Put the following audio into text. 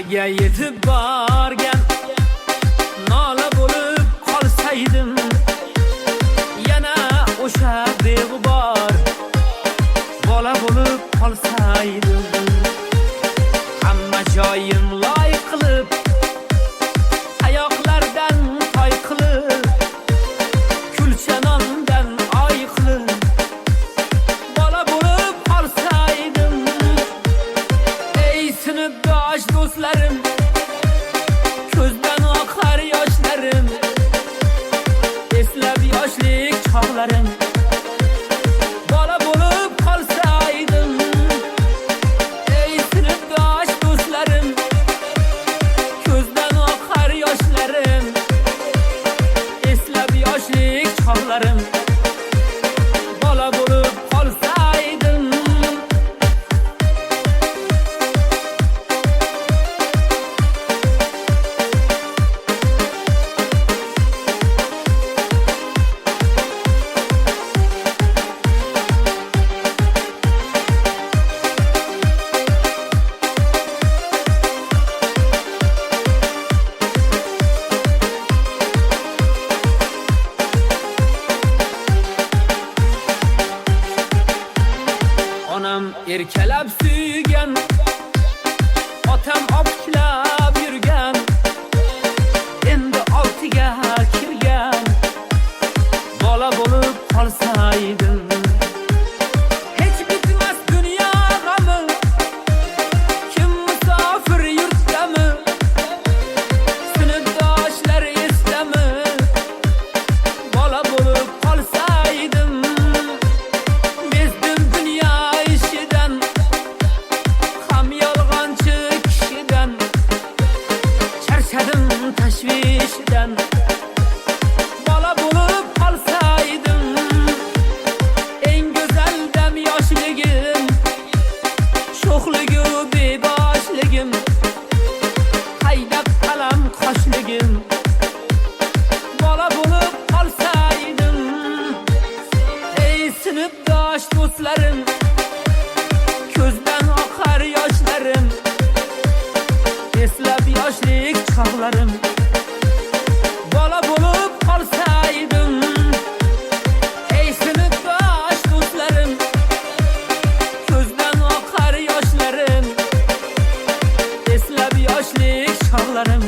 Nimaga yetib borgan nola bo'lib qolsaydim, yana o'sha beg'ubor bola bo'lib qolsaydim. Hamma joyim loy qilib, oyoqlardan toy qilib, kulchanondan oy qilib bola bo'lib qolsaydim. Ey sinfdosh do'stlarim, ko'zdan oqar yoshlarim, eslab yoshlik chog'larim, bola bo'lib qolsaydim. Ey sinfdosh do'stlarim, ko'zdan oqar yoshlarim, eslab yoshlik chog'larim, bola bo'lib qolsaydim. Onam erkalab suygan, otam opichlab yurgan, endi 6ga kirgan bola bo'lib qolsaydim. Hech bitmas dunyo g'ami, kim musofir yurtdami, sinfdoshlar esdami, bola bo'lib qolsaydim. Bezdim dunyo ishidan, ham yolg'onchi kishidan, charchadim tashvishdan, bola bo'lib qolsaydim. Eng go'zal dam yoshligim, sho'xligu beboshligim, haydab qalam qoshligim, bola bo'lib qolsaydim. Ey sinfdosh do'stlarim, ko'zdan oqar yoshlarim, eslab yoshlik chog'larim, bola bo'lib qolsaydim. Ey sinfdosh do'stlarim, ko'zdan oqar yoshlarim, eslab yoshlik chog'larim,